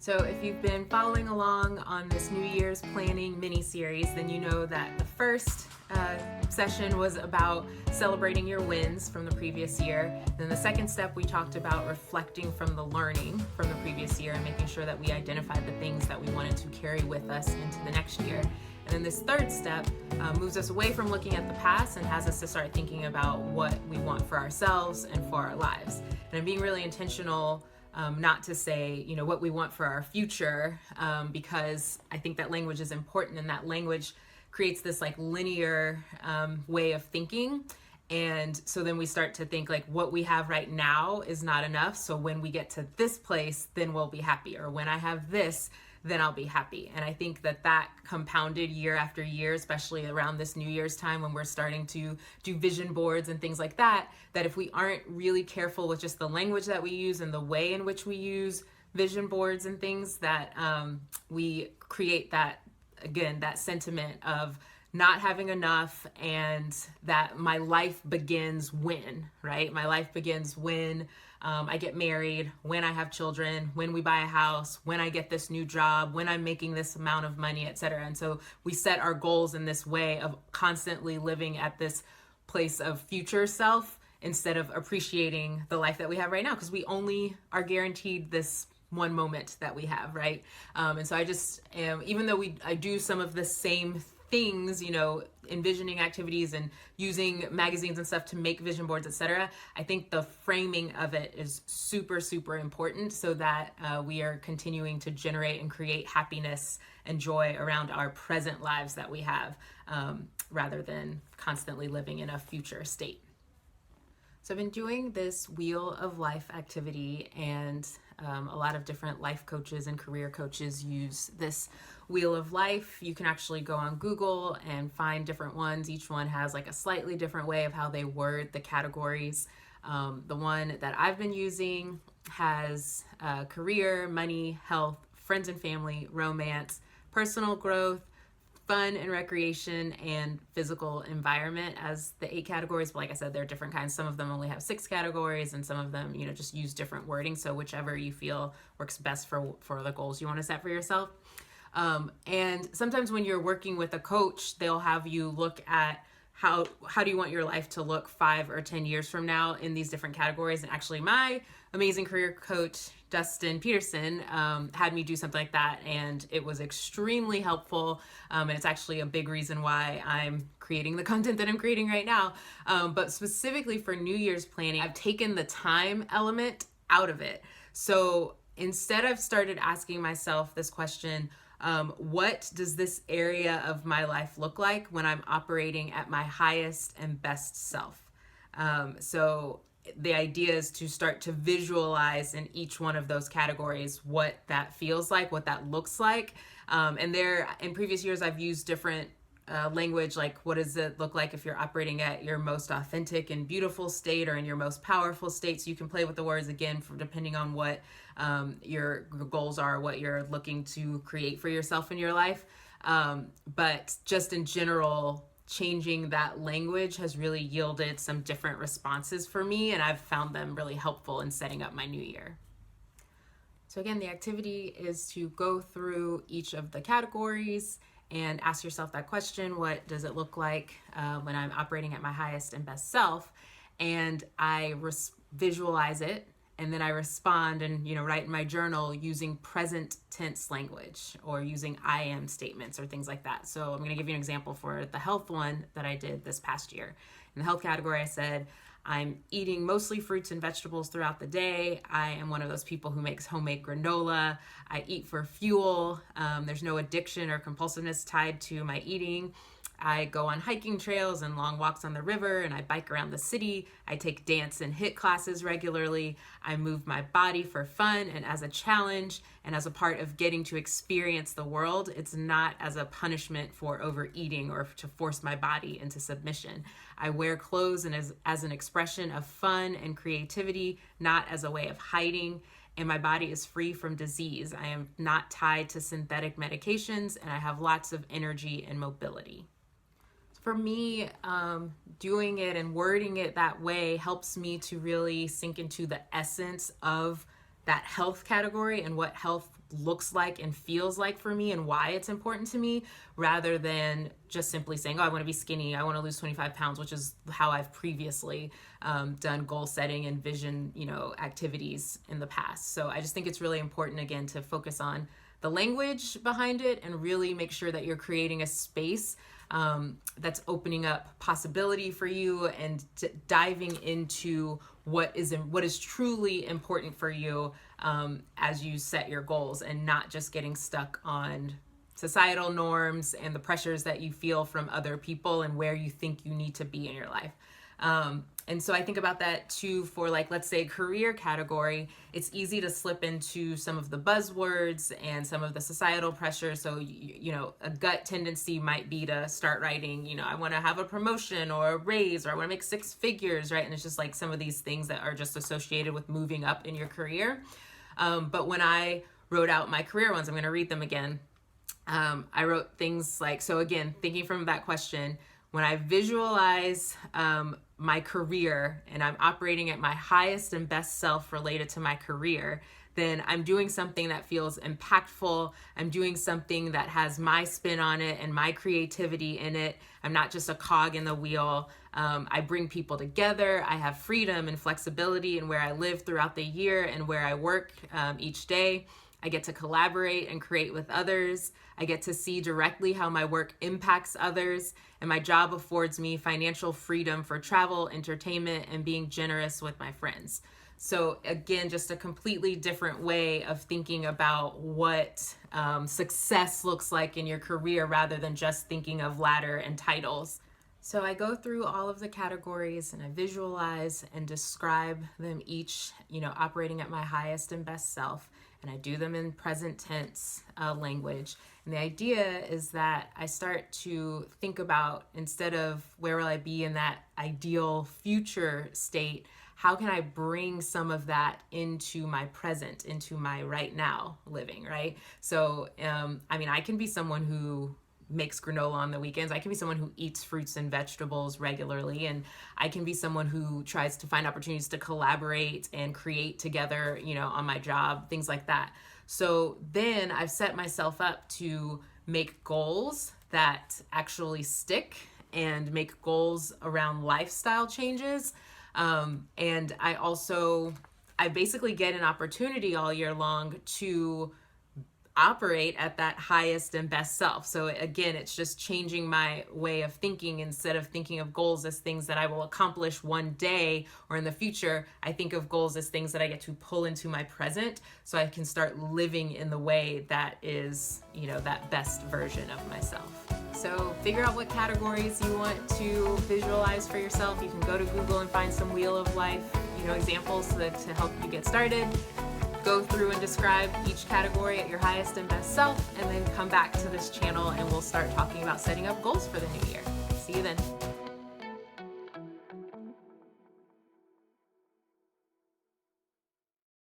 So if you've been following along on this New Year's planning mini-series, then you know that the first session was about celebrating your wins from the previous year. Then the second step, we talked about reflecting from the learning from the previous year and making sure that we identified the things that we wanted to carry with us into the next year. And then this third step moves us away from looking at the past and has us to start thinking about what we want for ourselves and for our lives. And I'm being really intentional not to say, what we want for our future, because I think that language is important, and that language creates this like linear way of thinking. And so then we start to think like what we have right now is not enough. So when we get to this place, then we'll be happy. Or when I have this, then I'll be happy. And I think that compounded year after year, especially around this New Year's time when we're starting to do vision boards and things like that if we aren't really careful with just the language that we use and the way in which we use vision boards and things, that we create that sentiment of not having enough, and that my life begins when, right? My life begins when I get married, when I have children, when we buy a house, when I get this new job, when I'm making this amount of money, etc. And so we set our goals in this way of constantly living at this place of future self instead of appreciating the life that we have right now, because we only are guaranteed this one moment that we have, right? And so I just even though I do some of the same things, envisioning activities and using magazines and stuff to make vision boards, etc., I think the framing of it is super, super important, so that we are continuing to generate and create happiness and joy around our present lives that we have, rather than constantly living in a future state. So I've been doing this Wheel of Life activity, and a lot of different life coaches and career coaches use this Wheel of Life. You can actually go on Google and find different ones. Each one has like a slightly different way of how they word the categories. The one that I've been using has career, money, health, friends and family, romance, personal growth, fun and recreation, and physical environment as the 8 categories. But like I said, there are different kinds. Some of them only have 6 categories, and some of them, just use different wording. So whichever you feel works best for the goals you want to set for yourself. And sometimes when you're working with a coach, they'll have you look at how do you want your life to look 5 or 10 years from now in these different categories. And actually my amazing career coach, Dustin Peterson, had me do something like that, and it was extremely helpful. And it's actually a big reason why I'm creating the content that I'm creating right now. But specifically for New Year's planning, I've taken the time element out of it. So instead, I've started asking myself this question: what does this area of my life look like when I'm operating at my highest and best self? So the idea is to start to visualize in each one of those categories what that feels like, what that looks like. And in previous years, I've used different language, like what does it look like if you're operating at your most authentic and beautiful state, or in your most powerful state. So you can play with the words again depending on what your goals are, what you're looking to create for yourself in your life. But just in general, changing that language has really yielded some different responses for me, and I've found them really helpful in setting up my new year. So again, the activity is to go through each of the categories and ask yourself that question: what does it look like when I'm operating at my highest and best self? And I visualize it, and then I respond and write in my journal using present tense language, or using I am statements or things like that. So I'm going to give you an example for the health one that I did this past year. In the health category, I said, I'm eating mostly fruits and vegetables throughout the day. I am one of those people who makes homemade granola. I eat for fuel. There's no addiction or compulsiveness tied to my eating. I go on hiking trails and long walks on the river, and I bike around the city. I take dance and HIIT classes regularly. I move my body for fun and as a challenge, and as a part of getting to experience the world. It's not as a punishment for overeating or to force my body into submission. I wear clothes and as an expression of fun and creativity, not as a way of hiding. And my body is free from disease. I am not tied to synthetic medications, and I have lots of energy and mobility. For me, doing it and wording it that way helps me to really sink into the essence of that health category and what health looks like and feels like for me and why it's important to me, rather than just simply saying, oh, I want to be skinny, I want to lose 25 pounds, which is how I've previously done goal setting and vision, activities in the past. So I just think it's really important, again, to focus on the language behind it and really make sure that you're creating a space that's opening up possibility for you and diving into what is truly important for you as you set your goals, and not just getting stuck on societal norms and the pressures that you feel from other people and where you think you need to be in your life. And so I think about that too for, like, let's say career category. It's easy to slip into some of the buzzwords and some of the societal pressures. So, a gut tendency might be to start writing, I want to have a promotion or a raise, or I want to make 6 figures, right? And it's just like some of these things that are just associated with moving up in your career. But when I wrote out my career ones, I'm going to read them again. I wrote things like, so again, thinking from that question, when I visualize my career and I'm operating at my highest and best self related to my career, then I'm doing something that feels impactful. I'm doing something that has my spin on it and my creativity in it. I'm not just a cog in the wheel. I bring people together. I have freedom and flexibility in where I live throughout the year and where I work each day. I get to collaborate and create with others. I get to see directly how my work impacts others, and my job affords me financial freedom for travel, entertainment, and being generous with my friends. So again, just a completely different way of thinking about what success looks like in your career, rather than just thinking of ladder and titles. So I go through all of the categories and I visualize and describe them each, operating at my highest and best self. And I do them in present tense language. And the idea is that I start to think about, instead of where will I be in that ideal future state, how can I bring some of that into my present, into my right now living, right? So, I can be someone who makes granola on the weekends. I can be someone who eats fruits and vegetables regularly, and I can be someone who tries to find opportunities to collaborate and create together, on my job, things like that. So then I've set myself up to make goals that actually stick and make goals around lifestyle changes. And I basically get an opportunity all year long to operate at that highest and best self. So again, it's just changing my way of thinking. Instead of thinking of goals as things that I will accomplish one day or in the future, I think of goals as things that I get to pull into my present, so I can start living in the way that is, that best version of myself. So figure out what categories you want to visualize for yourself. You can go to Google and find some Wheel of Life, examples to help you get started. Go through and describe each category at your highest and best self, and then come back to this channel and we'll start talking about setting up goals for the new year. See you then.